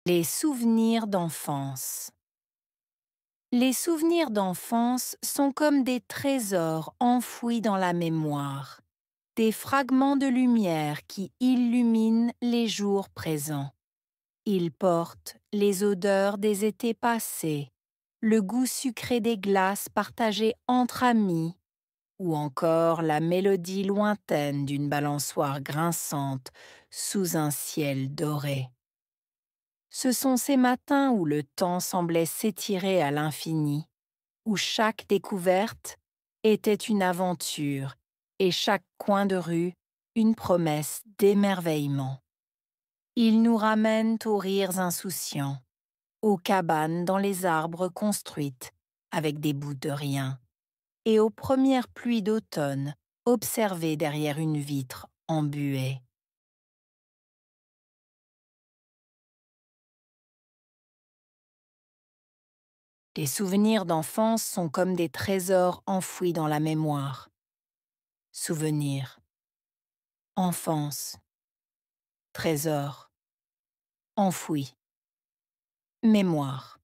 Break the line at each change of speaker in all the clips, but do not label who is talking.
Les souvenirs d'enfance. Les souvenirs d'enfance sont comme des trésors enfouis dans la mémoire, des fragments de lumière qui illuminent les jours présents. Ils portent les odeurs des étés passés, le goût sucré des glaces partagées entre amis, ou encore la mélodie lointaine d'une balançoire grinçante sous un ciel doré. Ce sont ces matins où le temps semblait s'étirer à l'infini, où chaque découverte était une aventure et chaque coin de rue une promesse d'émerveillement. Ils nous ramènent aux rires insouciants, aux cabanes dans les arbres construites avec des bouts de rien, et aux premières pluies d'automne observées derrière une vitre embuée. Les souvenirs d'enfance sont comme des trésors enfouis dans la mémoire. Souvenirs, enfance, trésor, enfoui, mémoire.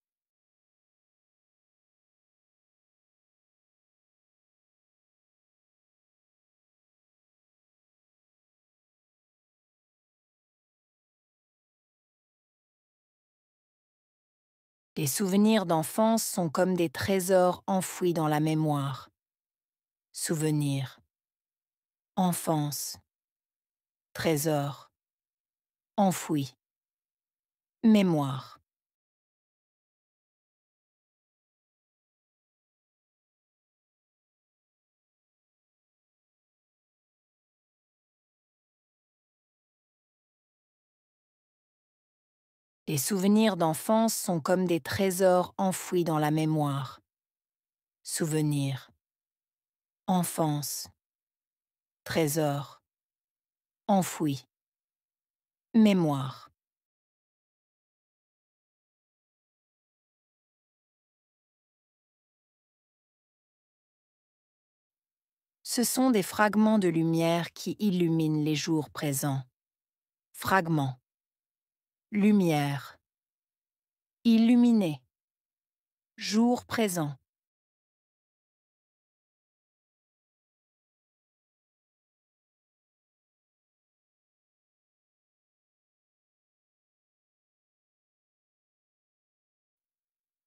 Les souvenirs d'enfance sont comme des trésors enfouis dans la mémoire. Souvenirs, enfance, trésor, enfoui, mémoire. Les souvenirs d'enfance sont comme des trésors enfouis dans la mémoire. Souvenirs, enfance, trésor, enfoui, mémoire. Ce sont des fragments de lumière qui illuminent les jours présents. Fragments, lumière, illuminé, jour présent.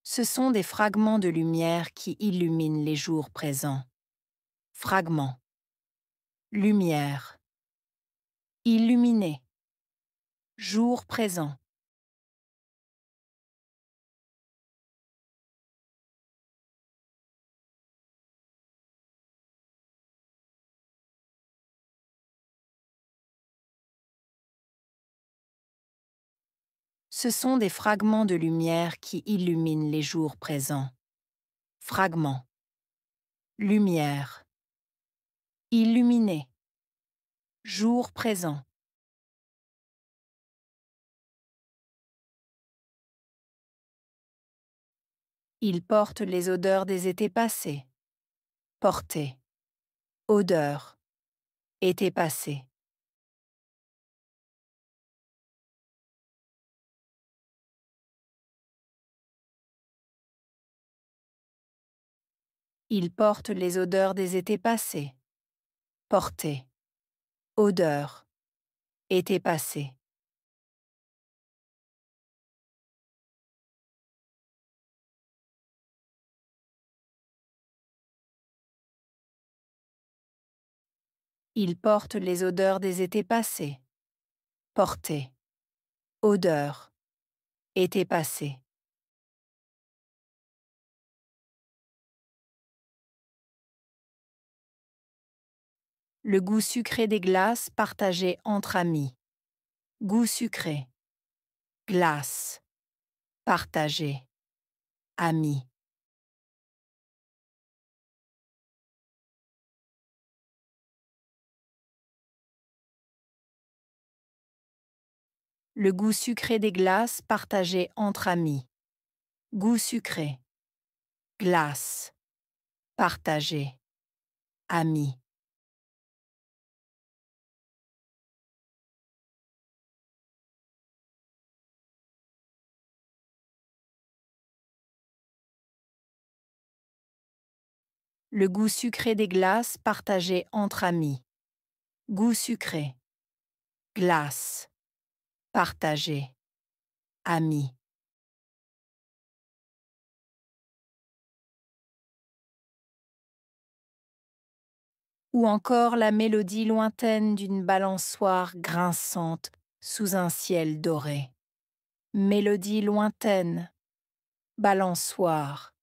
Ce sont des fragments de lumière qui illuminent les jours présents. Fragments, lumière, illuminé, jour présent. Ce sont des fragments de lumière qui illuminent les jours présents. Fragments, lumière, illuminé, jour présent. Ils portent les odeurs des étés passés. Porter, odeur, été passé. Ils portent les odeurs des étés passés. Porter, odeur, été passé. Ils portent les odeurs des étés passés. Porter, odeur, été passé. Le goût sucré des glaces partagées entre amis. Goût sucré, glace, partagé, amis. Le goût sucré des glaces partagées entre amis. Goût sucré, glace, partagé, amis. Le goût sucré des glaces partagées entre amis. Goût sucré. Glace. Partagé. Amis. Ou encore la mélodie lointaine d'une balançoire grinçante sous un ciel doré. Mélodie lointaine, balançoire,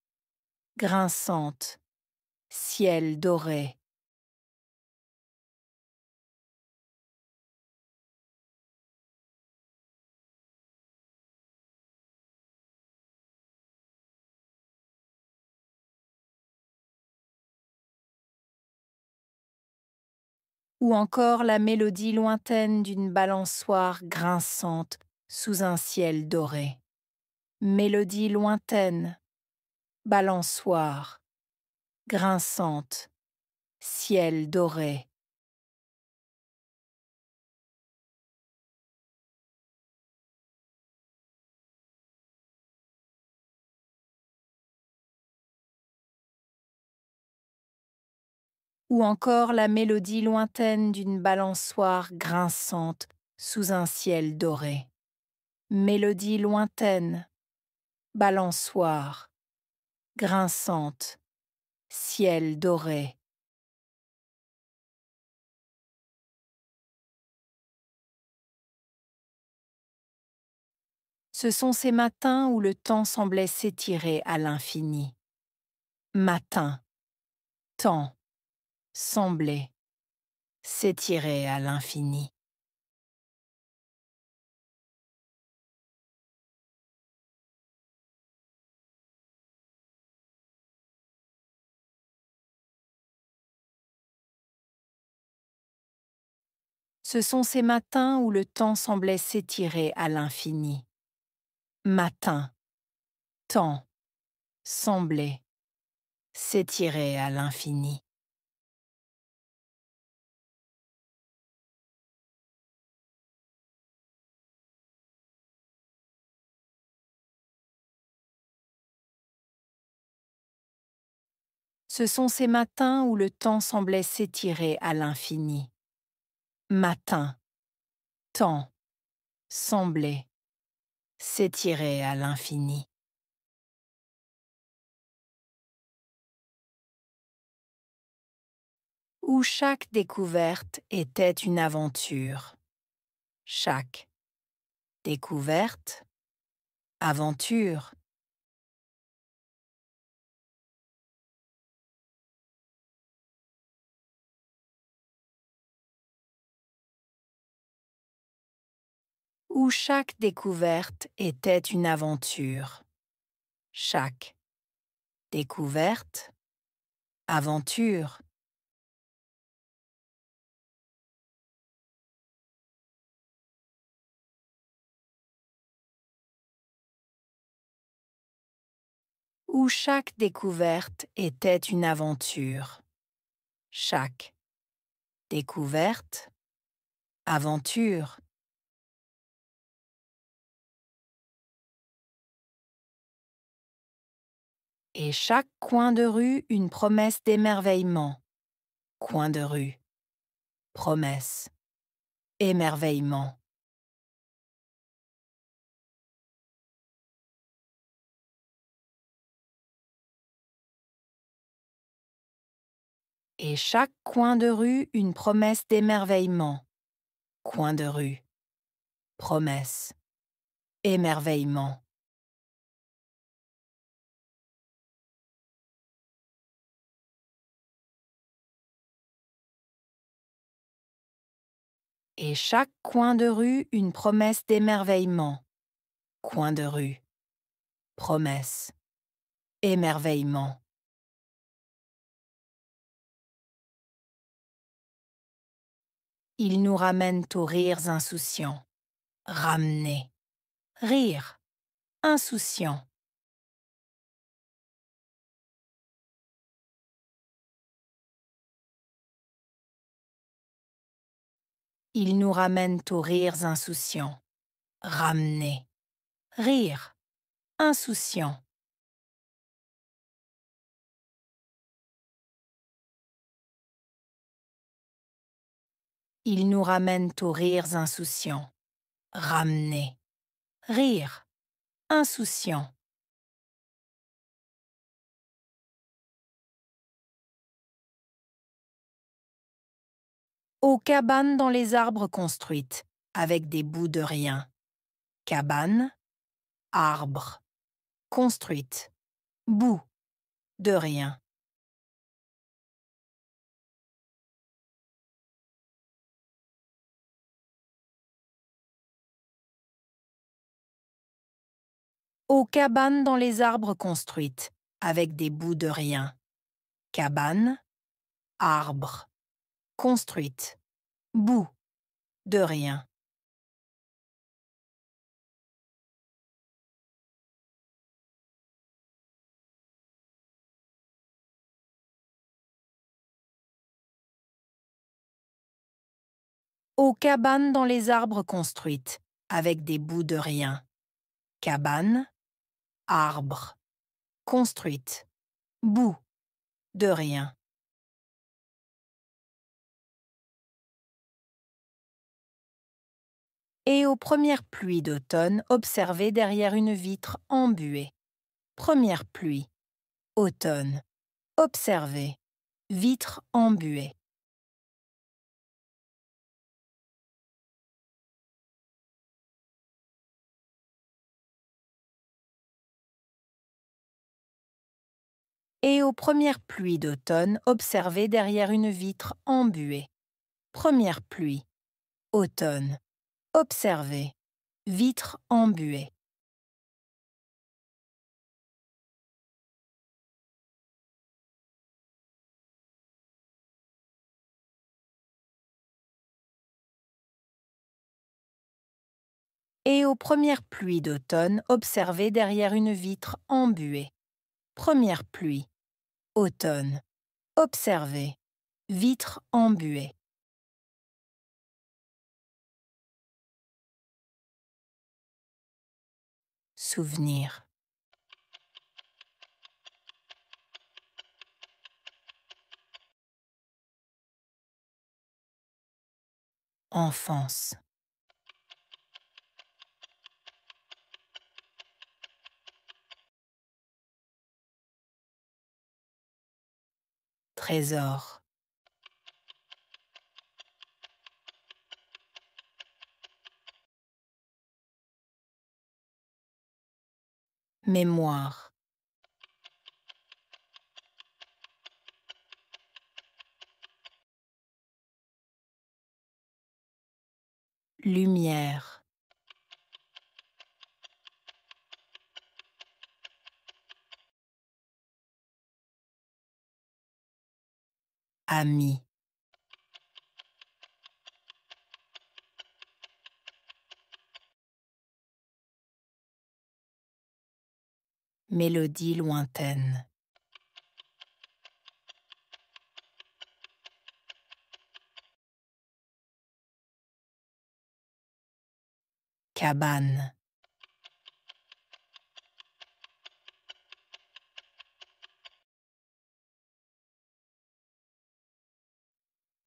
grinçante, ciel doré. Ou encore la mélodie lointaine d'une balançoire grinçante sous un ciel doré. Mélodie lointaine, balançoire, grinçante, ciel doré. Ou encore la mélodie lointaine d'une balançoire grinçante sous un ciel doré. Mélodie lointaine, balançoire, grinçante, ciel doré. Ce sont ces matins où le temps semblait s'étirer à l'infini. Matin, temps, semblait s'étirer à l'infini. Ce sont ces matins où le temps semblait s'étirer à l'infini. Matin, temps, semblait s'étirer à l'infini. Ce sont ces matins où le temps semblait s'étirer à l'infini. Matin, temps, semblait s'étirer à l'infini. Où chaque découverte était une aventure. Chaque découverte, aventure. Où chaque découverte était une aventure. Chaque découverte, aventure. Où chaque découverte était une aventure. Chaque découverte, aventure. Et chaque coin de rue une promesse d'émerveillement. Coin de rue, promesse, émerveillement. Et chaque coin de rue une promesse d'émerveillement. Coin de rue, promesse, émerveillement. Et chaque coin de rue une promesse d'émerveillement. Coin de rue, promesse, émerveillement. Ils nous ramènent aux rires insouciants. Ramener, rire, insouciant. Ils nous ramènent aux rires insouciants. Ramener, rire, insouciant. Ils nous ramènent aux rires insouciants. Ramener. Rire. Insouciant. Aux cabanes dans les arbres construites, avec des bouts de rien. Cabane, arbre. Construite. Bout. De rien. Aux cabanes dans les arbres construites, avec des bouts de rien. Cabane, arbre. Construite. Bout. De rien. Aux cabanes dans les arbres construites, avec des bouts de rien. Cabane, arbre. Construite. Bout. De rien. Et aux premières pluies d'automne observées derrière une vitre embuée. Première pluie. Automne. Observée. Vitre embuée. Et aux premières pluies d'automne observées derrière une vitre embuée. Première pluie. Automne. Observée. Vitre embuée. Et aux premières pluies d'automne observées derrière une vitre embuée. Première pluie. Automne. Observée. Vitre embuée. Souvenir. Enfance. Trésor. Mémoire. Lumière. Ami. Mélodie lointaine. Cabane.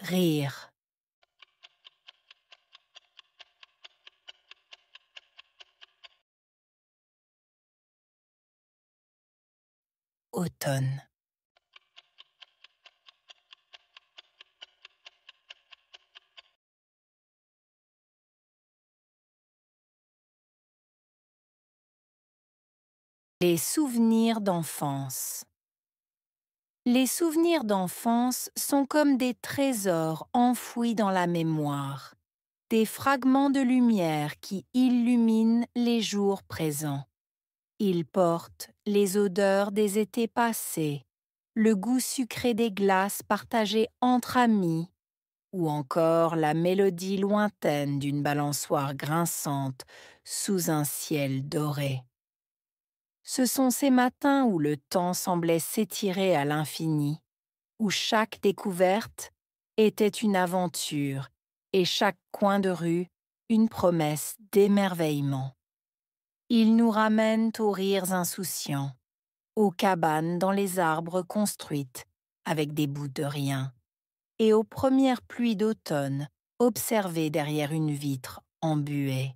Rire. Automne. Les souvenirs d'enfance. Les souvenirs d'enfance sont comme des trésors enfouis dans la mémoire, des fragments de lumière qui illuminent les jours présents. Ils portent les odeurs des étés passés, le goût sucré des glaces partagées entre amis, ou encore la mélodie lointaine d'une balançoire grinçante sous un ciel doré. Ce sont ces matins où le temps semblait s'étirer à l'infini, où chaque découverte était une aventure et chaque coin de rue une promesse d'émerveillement. Ils nous ramènent aux rires insouciants, aux cabanes dans les arbres construites avec des bouts de rien, et aux premières pluies d'automne observés derrière une vitre embuée.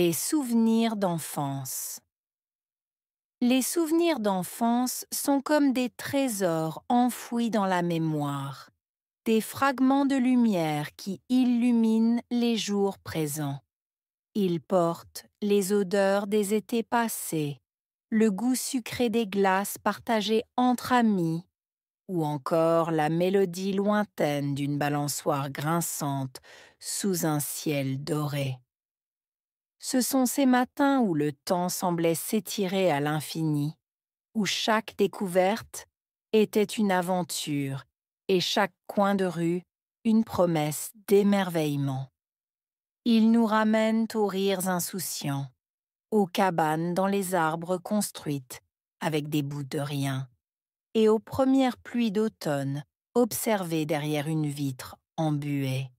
Les souvenirs d'enfance. Les souvenirs d'enfance sont comme des trésors enfouis dans la mémoire, des fragments de lumière qui illuminent les jours présents. Ils portent les odeurs des étés passés, le goût sucré des glaces partagées entre amis, ou encore la mélodie lointaine d'une balançoire grinçante sous un ciel doré. Ce sont ces matins où le temps semblait s'étirer à l'infini, où chaque découverte était une aventure et chaque coin de rue une promesse d'émerveillement. Ils nous ramènent aux rires insouciants, aux cabanes dans les arbres construites avec des bouts de rien, et aux premières pluies d'automne observées derrière une vitre embuée.